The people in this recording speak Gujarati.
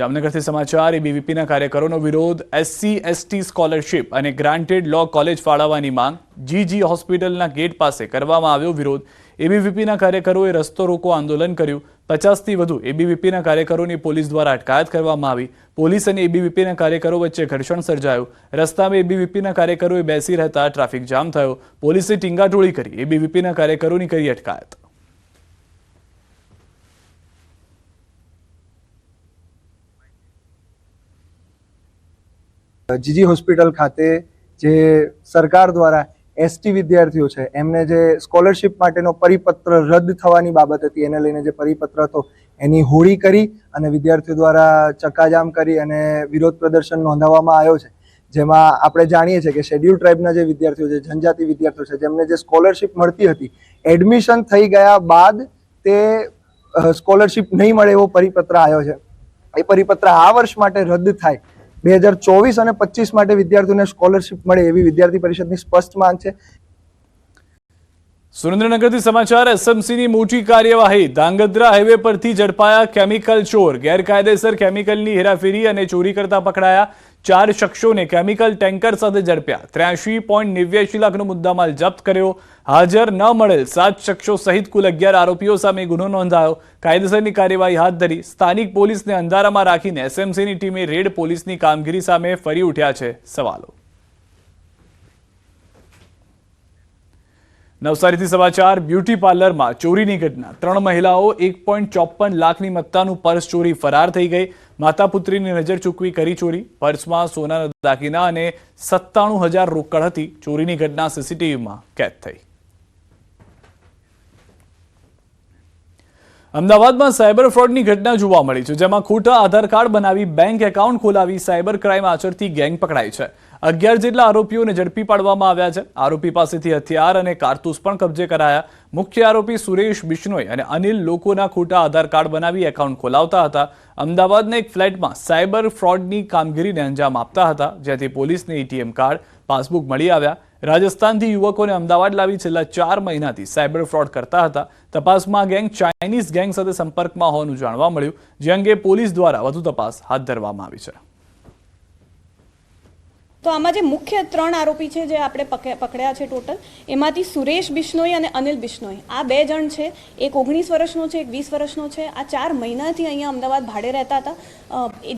જામનગરથી સમાચાર એબીવીપીના કાર્યકરોનો વિરોધ એસસી એસટી સ્કોલરશિપ અને ગ્રાન્ટેડ લો કોલેજ ફાળવવાની માંગ જીજી હોસ્પિટલના ગેટ પાસે કરવામાં આવ્યો વિરોધ એબીવીપીના કાર્યકરોએ રસ્તો રોકો આંદોલન કર્યું 50થી વધુ એબીવીપીના કાર્યકરોની પોલીસ દ્વારા અટકાયત કરવામાં આવી પોલીસ અને એબીવીપીના કાર્યકરો વચ્ચે ઘર્ષણ સર્જાયું રસ્તામાં એબીવીપીના કાર્યકરોએ બેસી રહેતા ટ્રાફિક જામ થયો પોલીસે ટીંગાટોળી કરી એબીવીપીના કાર્યકરોની કરી અટકાયત જીજી હોસ્પિટલ ખાતે જે સરકાર દ્વારા એસટી વિદ્યાર્થીઓ છે એમને જે સ્કોલરશિપ માટેનો પરિપત્ર રદ થવાની બાબત હતી એને લઈને જે પરિપત્ર હતો એની હોળી કરી અને વિદ્યાર્થીઓ દ્વારા ચક્કાજામ કરી અને વિરોધ પ્રદર્શન નોંધાવવામાં આવ્યો છે જેમાં આપણે જાણીએ છીએ કે શેડ્યુલ ટ્રાઇબના જે વિદ્યાર્થીઓ છે જનજાતિ વિદ્યાર્થીઓ છે જેમને જે સ્કોલરશિપ મળતી હતી એડમિશન થઈ ગયા બાદ તે સ્કોલરશિપ નહીં મળે એવો પરિપત્ર આવ્યો છે એ પરિપત્ર આ વર્ષ માટે રદ થાય 2024 અને 25 માટે વિદ્યાર્થીઓને સ્કોલરશિપ મળે એવી વિદ્યાર્થી પરિષદની સ્પષ્ટ માંગ છે। સુરેન્દ્રનગરથી સમાચાર એસએમસીની મોટી કાર્યવાહી ધાંગધ્રા હાઈવે પરથી ઝડપાયા કેમિકલ ચોર ગેરકાયદેસર કેમિકલની હેરાફેરી અને ચોરી કરતા પકડાયા 4 શખ્સોને કેમિકલ ટેન્કર સાથે ઝડપ્યા 83.89 લાખનો મુદ્દામાલ જપ્ત કર્યો હાજર ન મળેલ 7 શખ્સો સહિત કુલ 11 આરોપીઓ સામે ગુનો નોંધાયો કાયદેસરની કાર્યવાહી હાથ ધરી સ્થાનિક પોલીસને અંધારામાં રાખીને એસએમસીની ટીમે રેડ પોલીસની કામગીરી સામે ફરી ઉઠ્યા છે સવાલો। નવસારીથી સમાચાર બ્યુટી પાર્લરમાં ચોરીની ઘટના 3 મહિલાઓ 1.54 લાખની મત્તાનું પર્સ ચોરી ફરાર થઈ ગઈ માતા પુત્રીની નજર ચૂકવી કરી ચોરી પર્સમાં સોનાના દાગીના અને 97,000 રોકડ હતી ચોરીની ઘટના સીસીટીવીમાં કેદ થઈ। અમદાવાદમાં સાયબર ફ્રોડની ઘટના જોવા મળી છે જેમાં ખોટા આધાર કાર્ડ બનાવી બેંક એકાઉન્ટ ખોલાવી સાયબર ક્રાઇમ આચરતી ગેંગ પકડાઈ છે 11 જેટલા આરોપીઓને ઝડપી પાડવામાં આવ્યા છે આરોપી પાસેથી હથિયાર અને કારતૂસ પણ કબજે કરાયા મુખ્ય આરોપી સુરેશ બિશ્નોઈ અને અનિલ લોકોના ખોટા આધાર કાર્ડ બનાવી એકાઉન્ટ ખોલાવતા હતા અમદાવાદના એક ફ્લેટમાં સાયબર ફ્રોડની કામગીરીને અંજામ આપતા હતા જ્યાંથી પોલીસને એટીએમ કાર્ડ પાસબુક મળી આવ્યા રાજસ્થાનથી યુવકોને અમદાવાદ લાવી છેલ્લા 4 મહિનાથી સાયબર ફ્રોડ કરતા હતા તપાસમાં ગેંગ ચાઇનીઝ ગેંગ સાથે સંપર્કમાં હોવાનું જાણવા મળ્યું જે અંગે પોલીસ દ્વારા વધુ તપાસ હાથ ધરવામાં આવી છે। તો આમાં જે મુખ્ય 3 આરોપી છે જે આપણે પકડ્યા છે ટોટલ એમાંથી સુરેશ બિશ્નોઈ અને અનિલ બિશ્નોઈ આ 2 જણ છે એક 19 વર્ષનો છે એક 20 વર્ષનો છે આ 4 મહિનાથી અહીંયા અમદાવાદ ભાડે રહેતા હતા